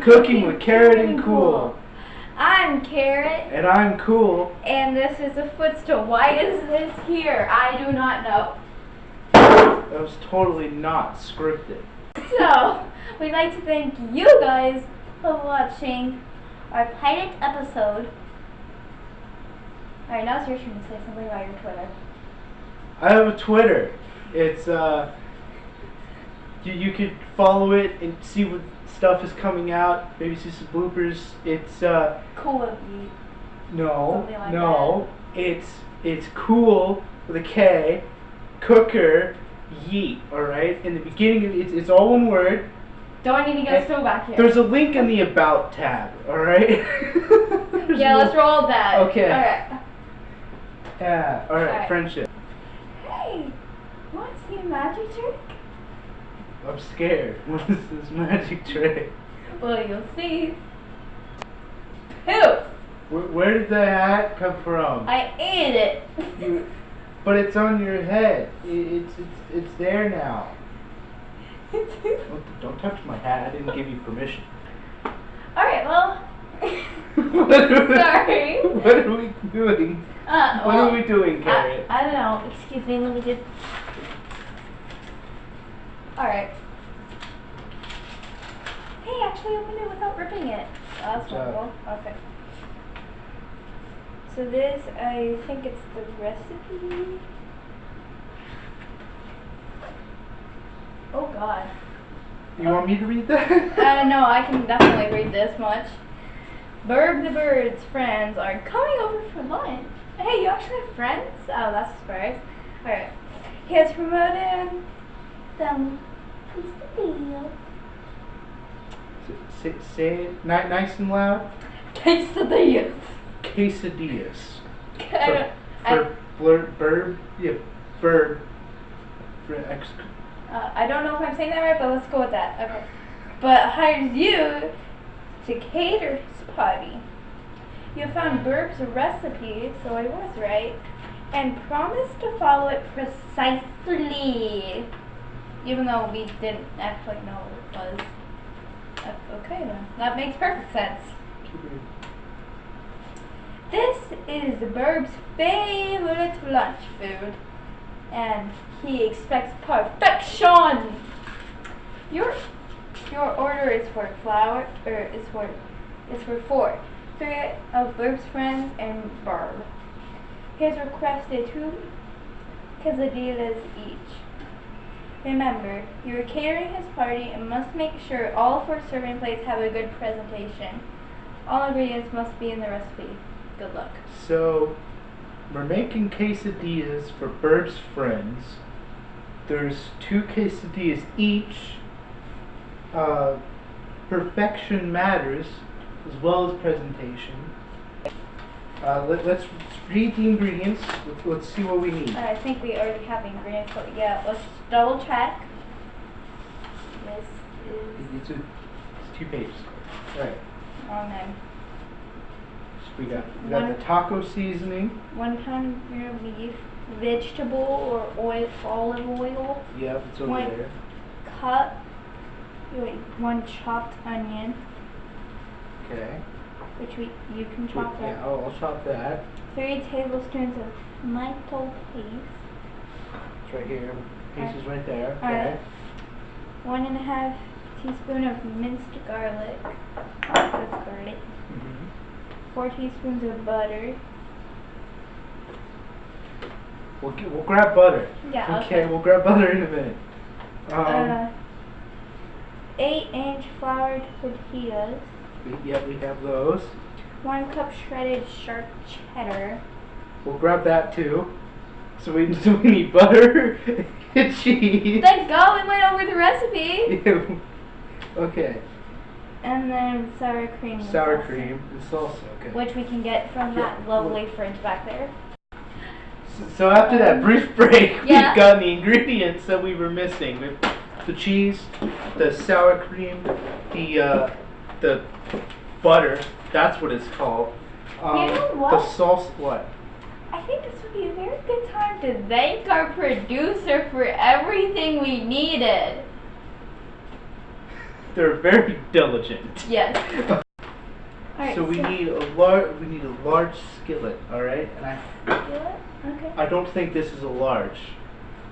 Cooking with Carrot and Cool. I'm Carrot. And I'm Cool. And this is a footstool. Why is this here? I do not know. That was totally not scripted. So, we'd like to thank you guys for watching our pilot episode. Alright, now it's your turn to say something about your Twitter. I have a Twitter. It's, you could follow it and see what stuff is coming out. Maybe see some bloopers. It's, Cool. No, Something like no. It's cool with a K, cooker, yeet, alright? In the beginning, it's all one word. Don't need to get so back here. There's a link in the About tab, alright? Yeah, let's roll that. Okay. Alright. Yeah, alright, friendship. Hey, want to see a magic trick? I'm scared. What is this magic trick? Well, you'll see. Poof! Where did the hat come from? I ate it. But it's on your head. It's there now. Don't touch my hat. I didn't give you permission. Alright, well. Sorry. What are we doing? What are we doing, Carrot? I don't know. Excuse me, let me just. Alright. Hey, actually opened it without ripping it. Oh, that's wonderful. Okay. So this, I think it's the recipe. Oh god. You want me to read that? No, I can definitely read this much. Burb the Bird's friends are coming over for lunch. Hey, you actually have friends? Oh, that's a surprise. Alright. He has promoted some quesadillas. Say it nice and loud. Quesadillas. Quesadillas. Burb. I don't know if I'm saying that right, but let's go with that. Okay. But hires you to cater his party. You found Burb's recipe, so I was right, and promised to follow it precisely, even though we didn't actually know it was. Okay then, that makes perfect sense. This is Burb's favorite lunch food, and he expects perfection. Your order is for flour, or is for 4. 3 of Burb's friends and Burb. He has requested 2 quesadillas each. Remember, you are catering his party and must make sure all 4 serving plates have a good presentation. All ingredients must be in the recipe. Good luck. So, we're making quesadillas for Burb's friends. There's 2 quesadillas each. Perfection matters, as well as presentation. Let's read the ingredients. Let's see what we need. I think we already have the ingredients, but yeah, let's double check. This is... It's 2 pages. Alright. Wrong name. We got the taco seasoning. 1 pound of your beef, vegetable or olive oil. Yep, it's over there. Cut. 1 chopped onion. Okay. Which you can chop that. Yeah, I'll chop that. 3 tablespoons of tomato paste. It's right here. Piece is right there. Okay. 1.5 teaspoon of minced garlic. That's garlic. 4 teaspoons of butter. We'll grab butter. Yeah. Okay, we'll grab butter in a minute. 8-inch floured tortillas. Yep, we have those. 1 cup shredded sharp cheddar. We'll grab that too. So we need butter and cheese. Let's go, we went over the recipe. Okay. And then sour cream. Sour cream and salsa, okay. Which we can get from that lovely fridge back there. So after that brief break, yeah. we've got the ingredients that we were missing. We've the cheese, the sour cream, the butter, that's what it's called. You know what? The sauce, what? I think this would be a very good time to thank our producer for everything we needed. They're very diligent. Yes. Alright, So we need a large skillet, all right? And Okay. I don't think this is a large.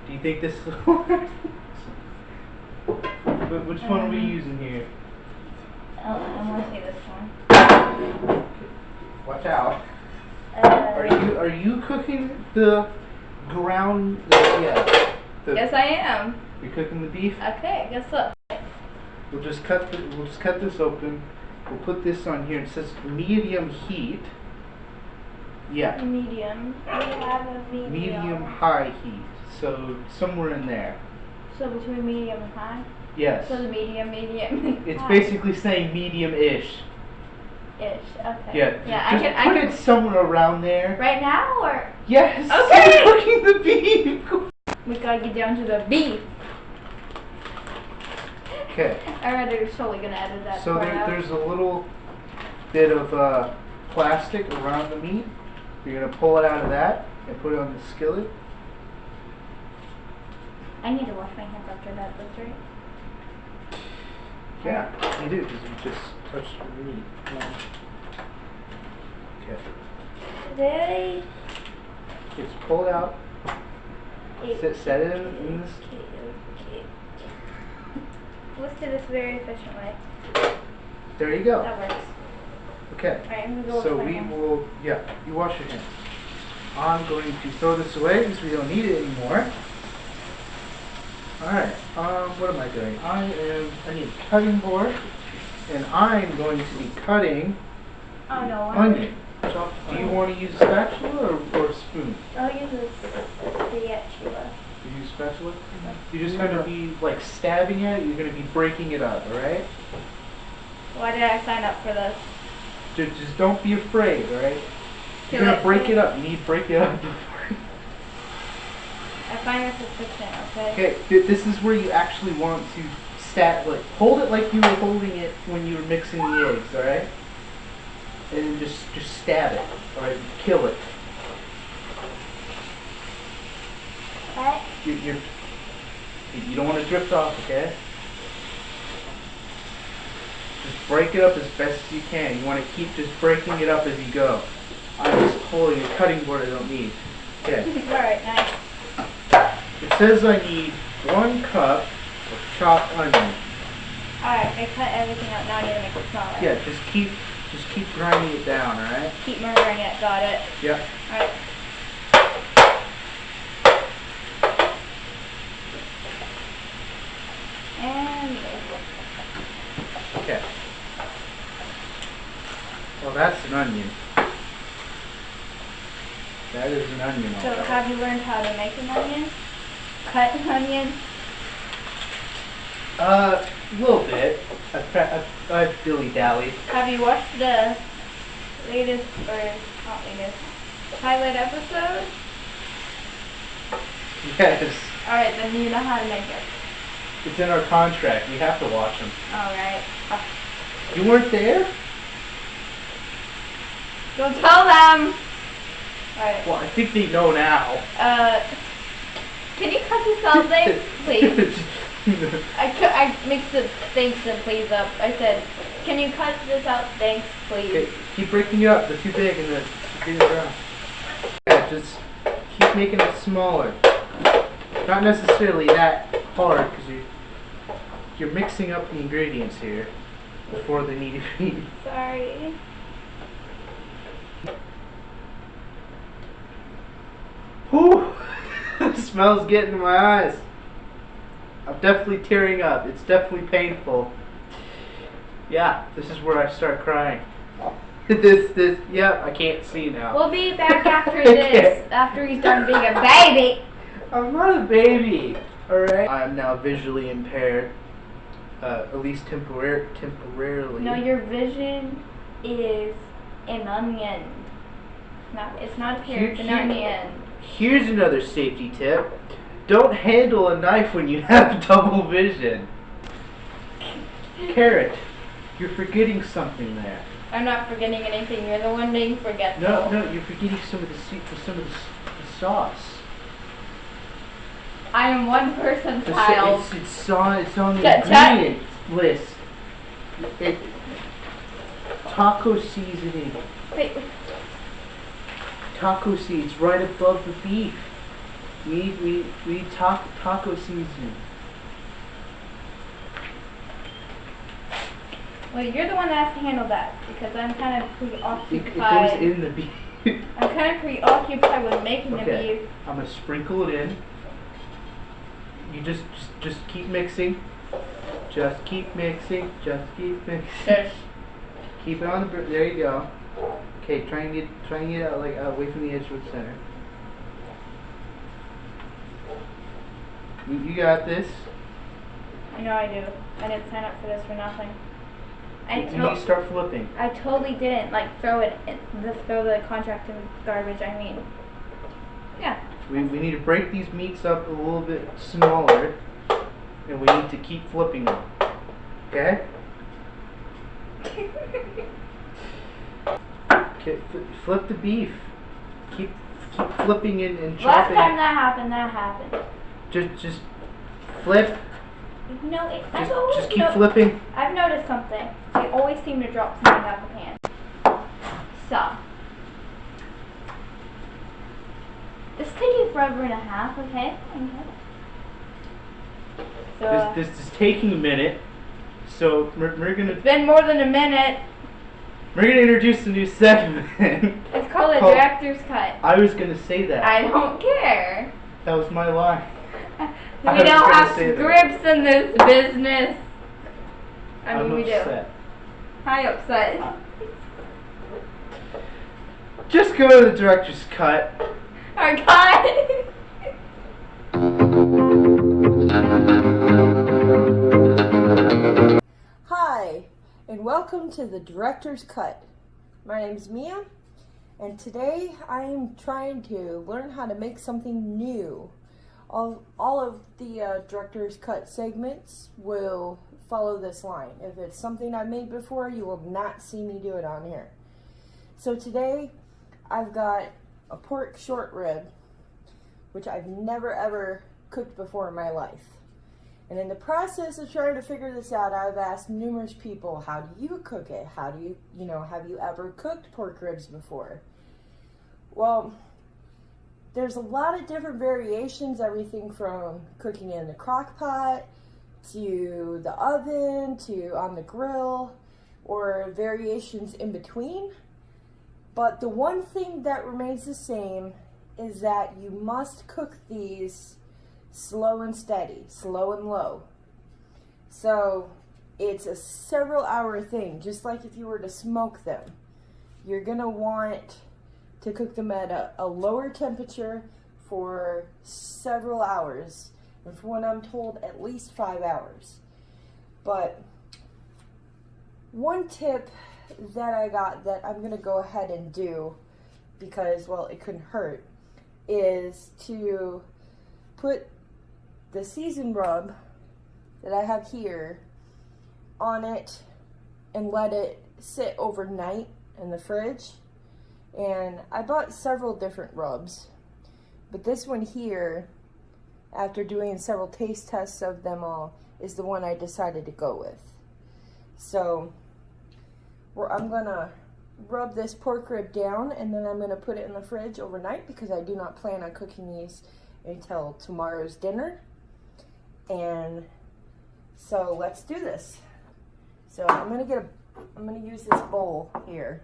Do you think this is a large? Which one are we using here? I want to see this one. Watch out. Are you cooking the ground? Yes, I am. You're cooking the beef. Okay, guess what? We'll just cut this open. We'll put this on here. It says medium heat. Yeah. Medium. We have a medium. Medium high heat. So somewhere in there. So between medium and high? Yes. So the medium. It's high. basically saying medium-ish. Ish. Okay. Yeah. Yeah. Just put it somewhere around there. Right now, or Yes. Okay. I'm cooking the beef. we gotta get down to the beef. Okay. I'm totally gonna edit that. So part out. there's a little bit of plastic around the meat. You're gonna pull it out of that and put it on the skillet. I need to wash my hands after that. That's right. Yeah, you do because you just touched the meat. Okay. Really? Just pull it out. Set it in this. Okay. Let's do this very efficient way. There you go. That works. Okay. Alright, I'm gonna go So wash my we hands. will. Yeah, you wash your hands. I'm going to throw this away because we don't need it anymore. Alright, what am I doing? I need a cutting board, and I'm going to be cutting Oh no, onion. Do you want to use a spatula or a spoon? I'll use this spatula. You use spatula? You're just going to be like stabbing it, you're going to be breaking it up, alright? Why did I sign up for this? Just don't be afraid, alright? You're going to break it up, you need to break it up before. I find this efficient, okay? Okay, this is where you actually want to hold it like you were holding it when you were mixing the eggs, alright? And then just stab it, alright? Kill it. What? You don't want to drift off, okay? Just break it up as best as you can. You want to keep just breaking it up as you go. I'm just holding a cutting board I don't need. Okay. Alright, nice. It says I need 1 cup of chopped onion. Alright, I cut everything out. Now I need to make it smaller. Yeah, just keep grinding it down, alright? Keep murdering it. Got it. Yep. Alright. And Okay. Well, that's an onion. That is an onion. so, alright. have you learned how to make an onion? Cut an onion? A little bit. I've dilly-dallied. Have you watched the latest, or not latest, pilot episode? Yes. Alright, then you know how to make it. It's in our contract. We have to watch them. Alright. You weren't there? Go tell them! Alright. Well, I think they know now. Can you cut this out, thanks, please? I mixed the thanks and please up. I said, can you cut this out, thanks, please? Okay, keep breaking it up. They're too big and they're getting around. Yeah, just keep making it smaller. Not necessarily that hard because you're mixing up the ingredients here before they need to be. Sorry. Whew! The smell's getting in my eyes. I'm definitely tearing up. It's definitely painful. Yeah, this is where I start crying. Yeah, I can't see now. We'll be back after this, after he's done being a baby. I'm not a baby, alright? I am now visually impaired, at least temporarily. No, your vision is an onion. It's not a pear, it's an onion. Here's another safety tip. Don't handle a knife when you have double vision. Carrot, you're forgetting something there. I'm not forgetting anything. You're the one being forgetful. No, you're forgetting some of the sauce. I am one person, The child. It's on the Tut, tut. ingredient list. It, taco seasoning. Wait. Taco seeds right above the beef. We need taco seasoning. Well, you're the one that has to handle that because I'm kind of It preoccupied. goes in the beef. I'm kind of preoccupied with making the Okay, beef. I'm gonna sprinkle it in. You just keep mixing. Just keep mixing. Just keep mixing. Shush. Keep it on the. There you go. Okay, try and get out like away from the edge of the center. You got this. I know I do. I didn't sign up for this for nothing. You need to start flipping. I totally didn't throw the contract in garbage. I mean, yeah. We need to break these meats up a little bit smaller, and we need to keep flipping them. Okay? Okay, flip the beef. Keep flipping it and chopping. Last time that happened. Just flip. No, Just keep flipping. I've noticed something. You always seem to drop something out of the pan. So, this is taking forever and a half. Okay. So This is taking a minute. So we're gonna. it's been more than a minute. We're gonna introduce a new segment. It's called a director's cut. I was gonna say that. I don't care. That was my line. We don't have scripts in this business. I mean, I'm we upset. do. Hi, upset. Just go to the director's cut. Our cut. Hi, and welcome to the Director's Cut. My name's Mia, and today I am trying to learn how to make something new. All of the Director's Cut segments will follow this line. If it's something I've made before, you will not see me do it on here. So today, I've got a pork short rib, which I've never ever cooked before in my life. And in the process of trying to figure this out, I've asked numerous people, how do you cook it? How do you have you ever cooked pork ribs before? Well, there's a lot of different variations, everything from cooking in the crock pot, to the oven, to on the grill, or variations in between. But the one thing that remains the same is that you must cook these slow and steady, slow and low. So it's a several hour thing, just like if you were to smoke them. You're gonna want to cook them at a lower temperature for several hours, and for what I'm told, at least 5 hours. But one tip that I got that I'm gonna go ahead and do, because, well, it couldn't hurt, is to put the seasoned rub that I have here on it and let it sit overnight in the fridge. And I bought several different rubs, but this one here, after doing several taste tests of them all, is the one I decided to go with. So I'm gonna rub this pork rib down, and then I'm gonna put it in the fridge overnight because I do not plan on cooking these until tomorrow's dinner. And so let's do this. So I'm gonna use this bowl here.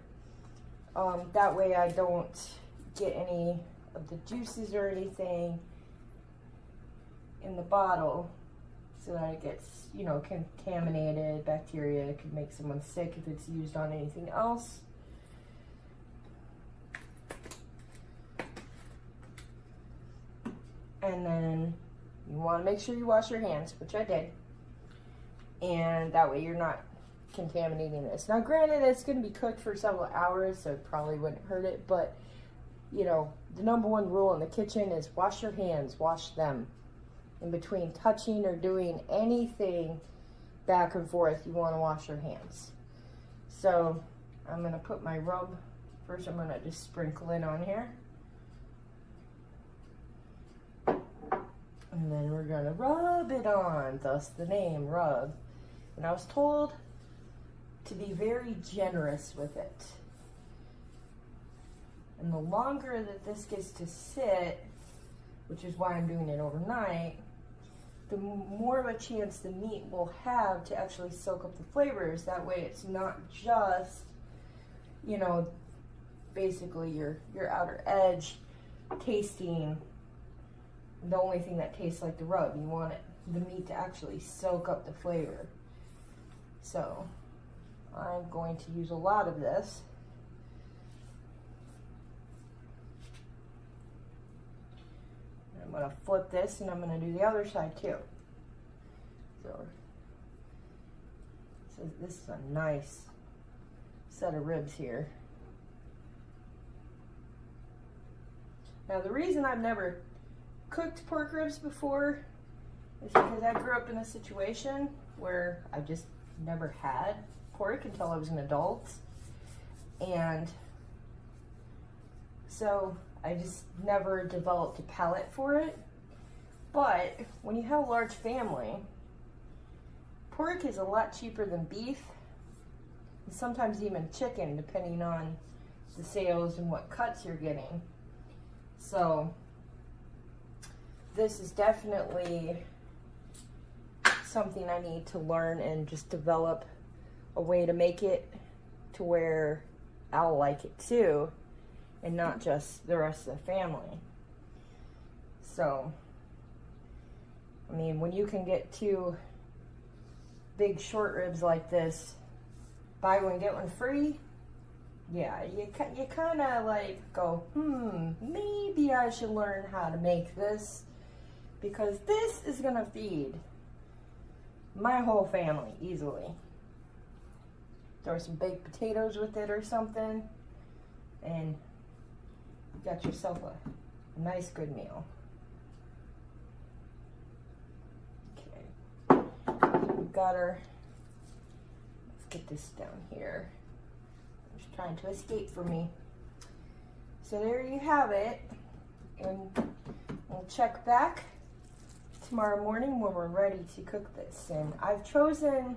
That way I don't get any of the juices or anything in the bottle, so that it gets, contaminated. Bacteria could make someone sick if it's used on anything else. And then you want to make sure you wash your hands, which I did. And that way you're not contaminating this. Now granted, it's going to be cooked for several hours, so it probably wouldn't hurt it, but the number one rule in the kitchen is wash your hands, wash them. In between touching or doing anything back and forth, you want to wash your hands. So I'm going to put my rub, first I'm going to just sprinkle it on here. And then we're going to rub it on, thus the name, rub. And I was told to be very generous with it. And the longer that this gets to sit, which is why I'm doing it overnight, the more of a chance the meat will have to actually soak up the flavors. That way it's not just, you know, basically your outer edge tasting the only thing that tastes like the rub. You want the meat to actually soak up the flavor. So I'm going to use a lot of this. I'm going to flip this and I'm going to do the other side too. So this is a nice set of ribs here. Now the reason I've never cooked pork ribs before is because I grew up in a situation where I just never had pork until I was an adult. And so I just never developed a palate for it. But when you have a large family, pork is a lot cheaper than beef, and sometimes even chicken, depending on the sales and what cuts you're getting. So this is definitely something I need to learn and just develop a way to make it to where I'll like it too, and not just the rest of the family. So, I mean, when you can get 2 big short ribs like this, buy one, get one free, yeah, you kind of like go, maybe I should learn how to make this, because this is gonna feed my whole family easily. Throw some baked potatoes with it or something, and you got yourself a nice good meal. Okay, we've got our, let's get this down here. It's trying to escape from me. So there you have it, and we'll check back tomorrow morning when we're ready to cook this. And I've chosen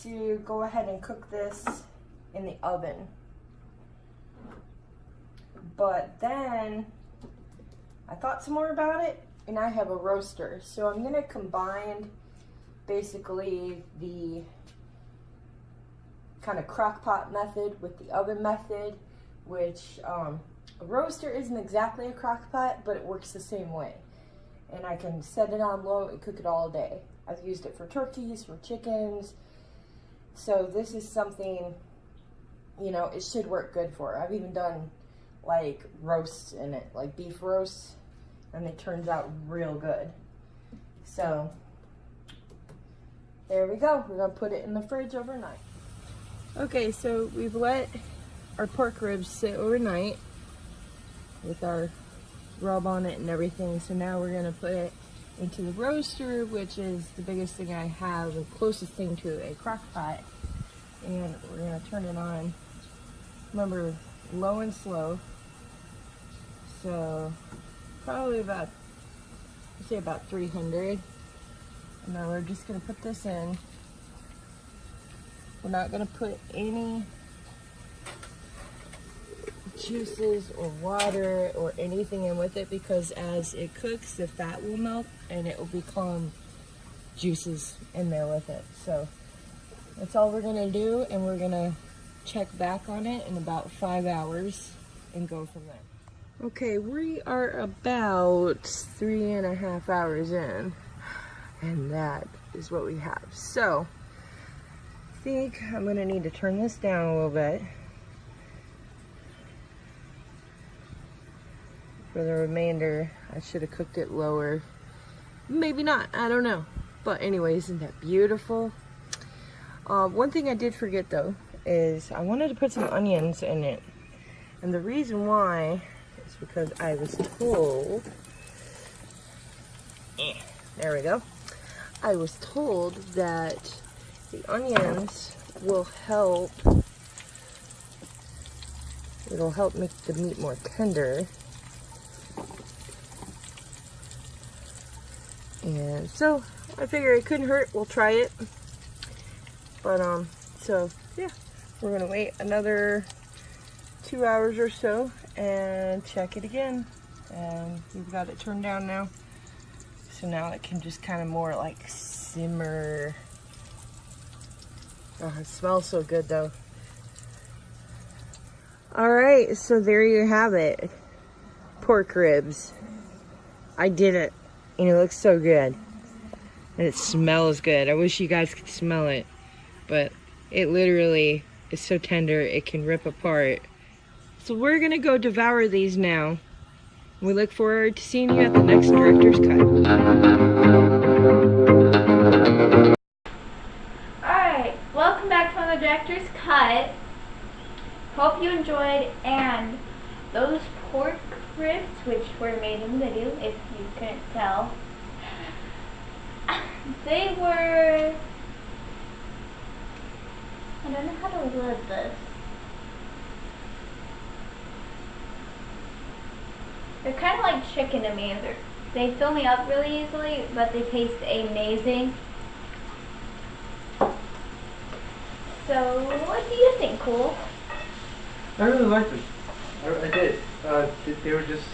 to go ahead and cook this in the oven. But then I thought some more about it, and I have a roaster. So I'm gonna combine basically the kind of crock pot method with the oven method, which a roaster isn't exactly a crock pot, but it works the same way. And I can set it on low and cook it all day. I've used it for turkeys, for chickens. So this is something, you know, it should work good for. I've even done like roasts in it, like beef roasts, and it turns out real good. So there we go. We're gonna put it in the fridge overnight. Okay, so we've let our pork ribs sit overnight with our rub on it and everything. So now we're gonna put it into the roaster, which is the biggest thing I have, the closest thing to a crock pot. And we're gonna turn it on, remember, low and slow. So probably about, let's say about 300. And now we're just gonna put this in. We're not gonna put any juices or water or anything in with it, because as it cooks, the fat will melt and it will become juices in there with it. So that's all we're gonna do, and we're gonna check back on it in about 5 hours and go from there. Okay, we are about 3.5 hours in, and that is what we have. So I think I'm gonna need to turn this down a little bit for the remainder. I should have cooked it lower. Maybe not, I don't know. But anyways, isn't that beautiful? One thing I did forget though is I wanted to put some onions in it. And the reason why is because I was told, there we go. I was told that the onions will help, it'll help make the meat more tender. And so I figure it couldn't hurt, we'll try it. But So yeah, we're gonna wait another 2 hours or so and check it again. And we've got it turned down now. So now it can just kind of more like simmer. Oh, it smells so good though. All right, so there you have it. Pork ribs. I did it, and it looks so good. And it smells good. I wish you guys could smell it, but it literally is so tender it can rip apart. So we're gonna go devour these now. We look forward to seeing you at the next Director's Cut. Alright, welcome back to the Director's Cut. Hope you enjoyed, and those pork ribs, which were made in the video, if you couldn't tell, they were, I don't know how to word this. They're kind of like chicken to me. They fill me up really easily, but they taste amazing. So, what do you think, Cool? I really liked it. I did. They were just.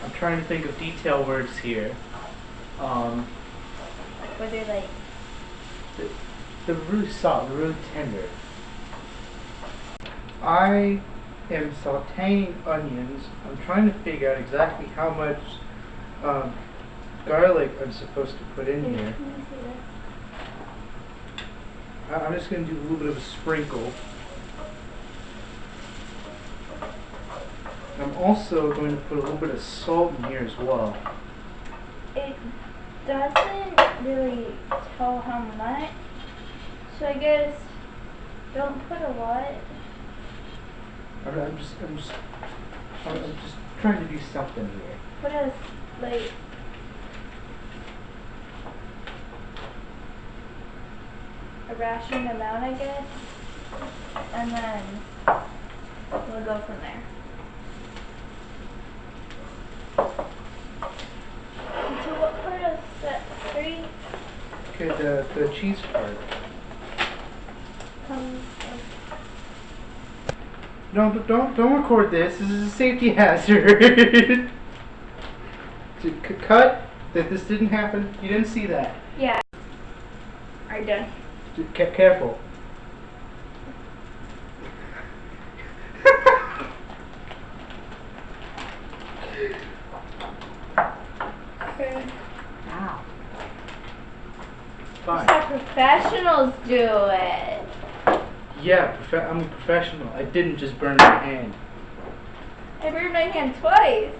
I'm trying to think of detail words here. Were they like? They're really soft. They're really tender. I am sauteing onions. I'm trying to figure out exactly how much garlic I'm supposed to put in here. Can you see this? I'm just going to do a little bit of a sprinkle. I'm also going to put a little bit of salt in here as well. It doesn't really tell how much, so I guess don't put a lot. I'm just trying to do something here. Put a like a ration amount, I guess, and then we'll go from there. So what part of set 3 Okay, the cheese part. comes? Don't record this. This is a safety hazard. Cut that this didn't happen. You didn't see that. Yeah. Are you done? Careful. Okay. Ow. That's Fine. how professionals do it. Yeah, I'm a professional. I didn't just burn my hand. I burned my hand twice.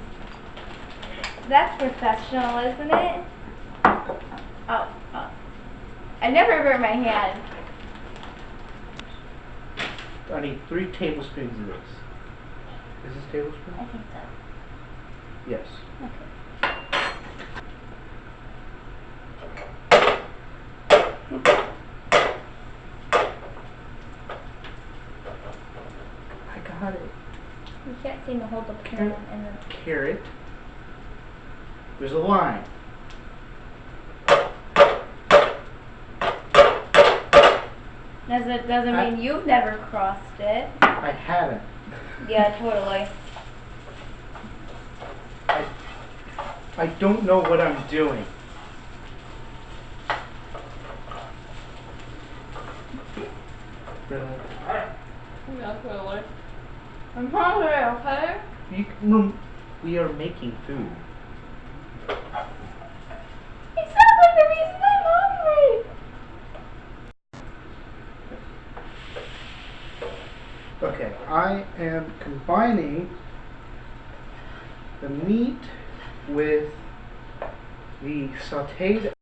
That's professional, isn't it? Oh. I never burnt my hand. I need 3 tablespoons of this. Is this tablespoon? I think so. Yes. Okay. I got it. You can't seem to hold the pan in the... Carrot. There's a line. Doesn't mean you've never crossed it. I haven't. Yeah, totally. I don't know what I'm doing. Really? Not really. I'm hungry, okay? We are making food. Exactly the reason I'm hungry! Okay, I am combining the meat with the sauteed.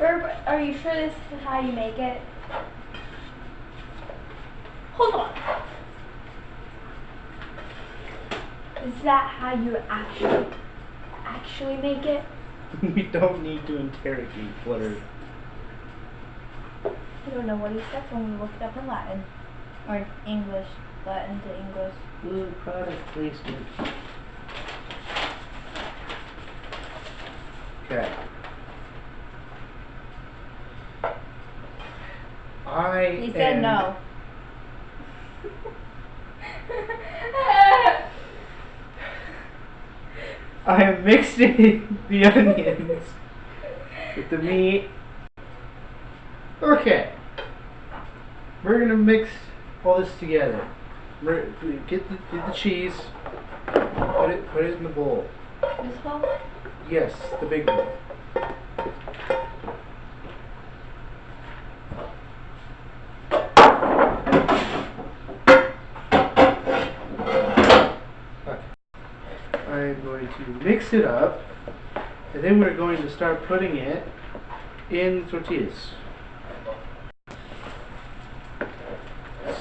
Burb, are you sure this is how you make it? Hold on. Is that how you actually make it? We don't need to interrogate Flutter. I don't know what he said when we looked it up in Latin. Or English. Latin to English. Good product placement. Okay. He said am no. I am mixing the onions with the meat. Okay. We're gonna mix all this together. Get the cheese. Put it in the bowl. This bowl? Yes, the big bowl. I'm going to mix it up, and then we're going to start putting it in the tortillas.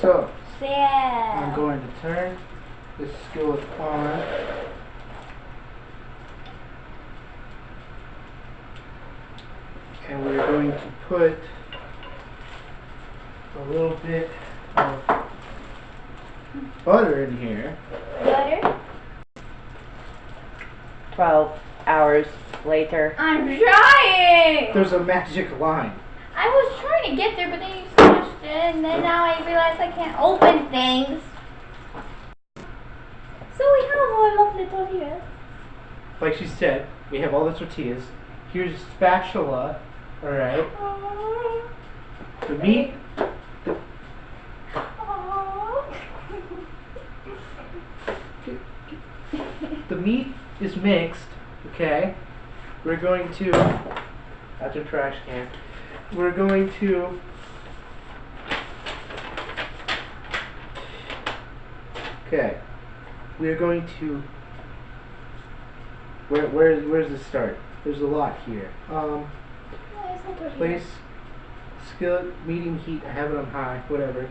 So, I'm going to turn this skillet on. And we're going to put a little bit of butter in here. Butter? 12 hours later. I'm trying! There's a magic line. I was trying to get there, but then you smashed it, and then now I realize I can't open things. So we have all lovely tortillas. Like she said, we have all the tortillas. Here's a spatula. Alright. The meat. The meat is mixed. Okay. We're going to. That's a trash can. We're going to. Okay. We are going to. Where's the start? There's a lot here. Place skillet, medium heat. I have it on high. Whatever.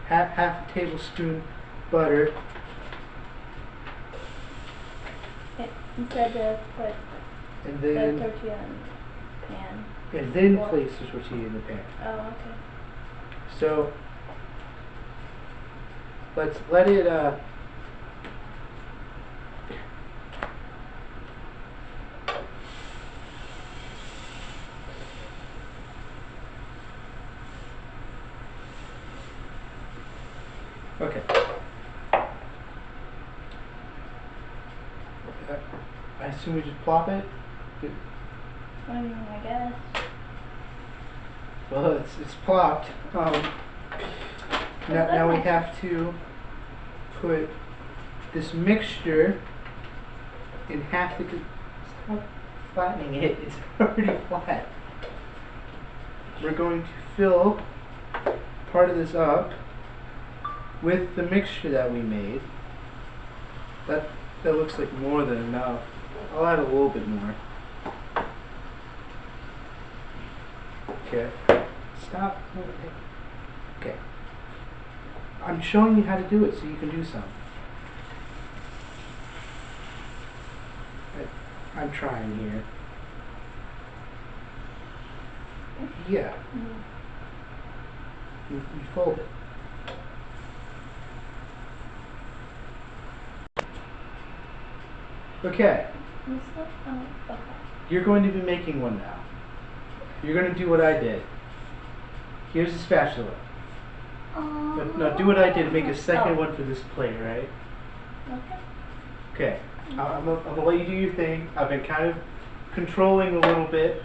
Half a tablespoon butter. You said to put And the then tortilla in the pan. and then place the tortilla in the pan. Oh, okay. So let's let it okay. I assume we just plop it. I mean, I guess. Well, it's plopped. Now we have to put this mixture in half the. Stop flattening it. It's already flat. We're going to fill part of this up with the mixture that we made. That looks like more than enough. I'll add a little bit more. Okay. Stop. Okay. I'm showing you how to do it so you can do some. I'm trying here. Yeah. You fold it. Okay. Okay. You're going to be making one now. You're going to do what I did. Here's the spatula. But no, do what I did. Make a second one for this plate, right? Okay. Okay. I'm gonna let you do your thing. I've been kind of controlling a little bit.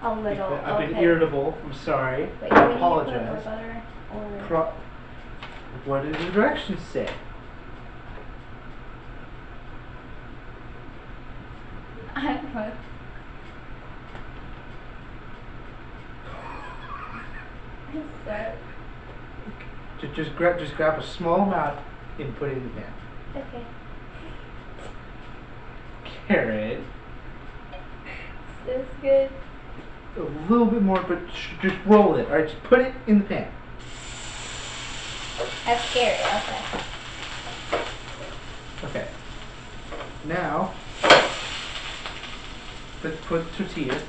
A little. I've been okay. irritable. I'm sorry. Wait, I do we need to put more apologize. butter or... What did the directions say? I don't know. I'm sorry. Just grab a small amount and put it in the pan. Okay. Carrot. This is good. A little bit more, but just roll it. Alright, just put it in the pan. That's scary, okay. Okay. Now, let's put tortilla.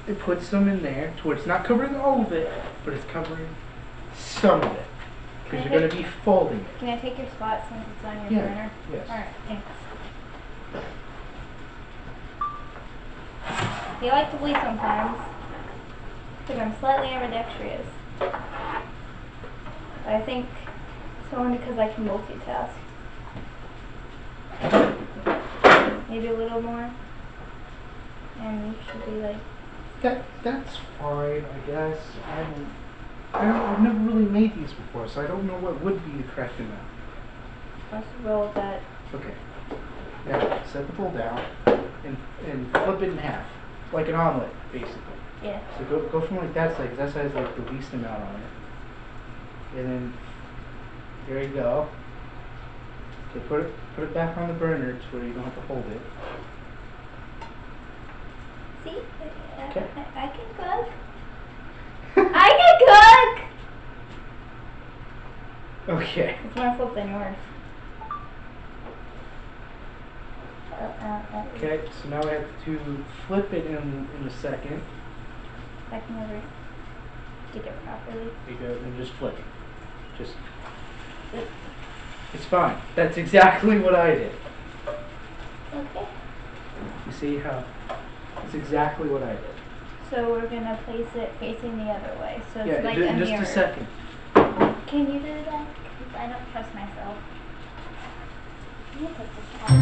And put some in there to where it's not covering all of it, but it's covering some of it. Because you're going to be folding it. Can I take your spot since it's on your Yeah, burner? yes. Alright, thanks. You like to bleed sometimes. because I'm slightly ambidextrous. But I think it's only because I can multitask. Maybe a little more. And you should be like... That's fine, I guess. I've never really made these before, so I don't know what would be the correct amount. Let's roll with that. Okay. Now, set the bowl down and flip it in half. Like an omelet, basically. Yeah. So go from like that side, because that side has like the least amount on it. And then, there you go. Okay, put it back on the burner to where you don't have to hold it. See? Okay. I can cook. I can cook! Okay. It's more flip than yours. Okay, so now we have to flip it in a second. I can never get it properly. You go and just flip it. Just. It's fine. That's exactly what I did. Okay. You see how? It's exactly what I did. So we're gonna place it facing the other way. So it's Yeah, like in a just mirror. a second. Can you do that? Because I don't trust myself. I'm gonna put this on.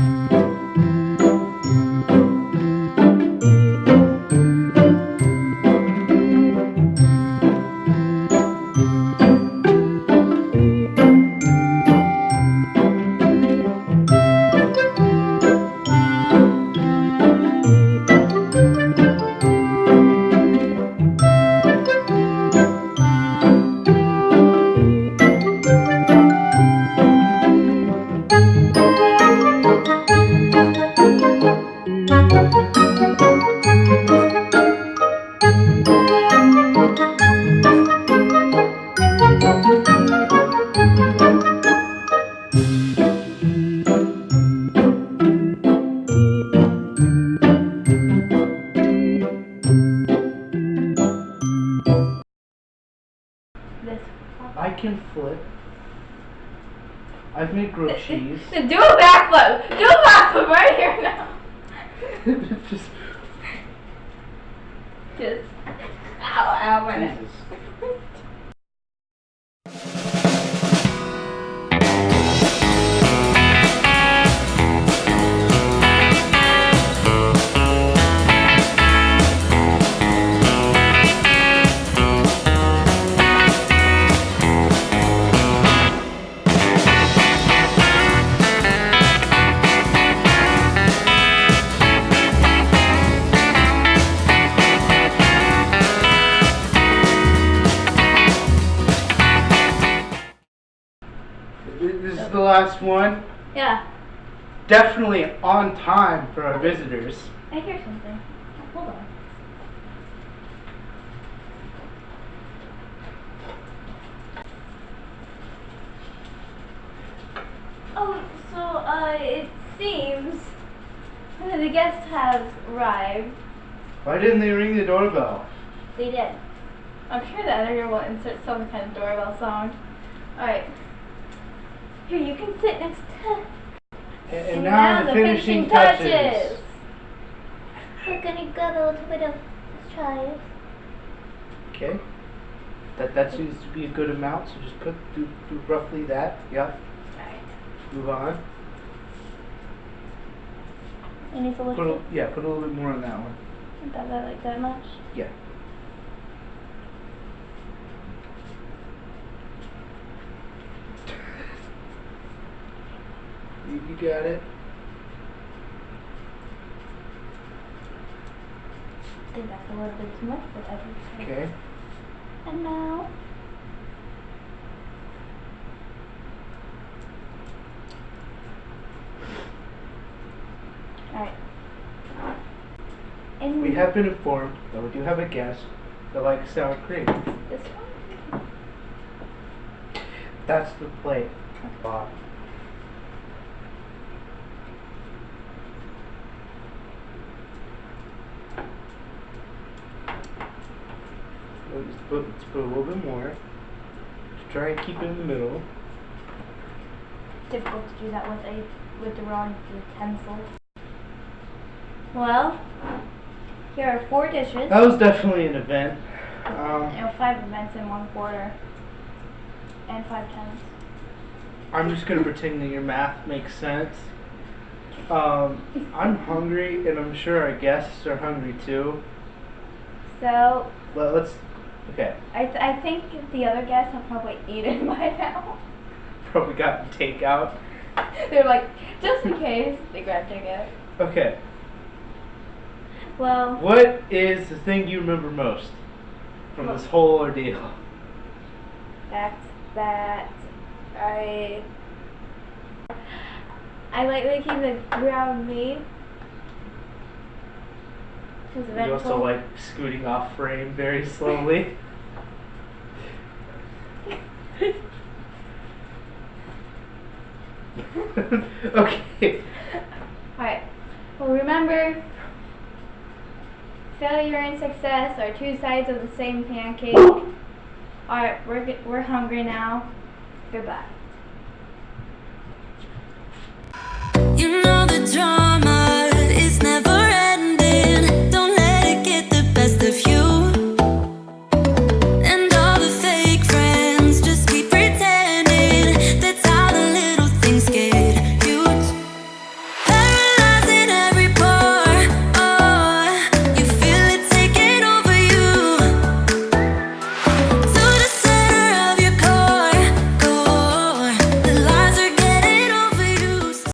This. I can flip. I've made grilled cheese. Do a backflip! Do a backflip right here now! Just. Ow, my neck. Jesus. This is the last one. Yeah. Definitely on time for our visitors. I hear something. Hold on. Oh, so, it seems the guests have arrived. Why didn't they ring the doorbell? They did. I'm sure the editor will insert some kind of doorbell song. Alright. Here, you can sit next to... And now the finishing touches. We're gonna get a little bit of chives. Okay. That seems to be a good amount, so just do roughly that. Yep. Alright. Move on. It needs a little... Put a little bit more on that one. About that, like that much? Yeah. You got it. I think that's a little bit too much, but I think so. Okay. And now... Alright. And We have been informed that we do have a guest that likes sour cream. this one? That's the plate. Bob. Let's put a little bit more. To try and keep it in the middle. Difficult to do that with the wrong utensil. Well, here are 4 dishes. That was definitely an event. 5 events in 1 quarter. And 5 tenths. I'm just gonna pretend that your math makes sense. I'm hungry, and I'm sure our guests are hungry too. So, Let's. Okay. I think the other guests have probably eaten by now. Probably got takeout. They're like, just in case, they grab takeout. Okay. Well, What is the thing you remember most from this whole ordeal? that's that I lately came to ground me. Was You eventful. also like scooting off frame very slowly. Okay. Alright. Well, remember, failure and success are 2 sides of the same pancake. Alright, we're hungry now. Goodbye.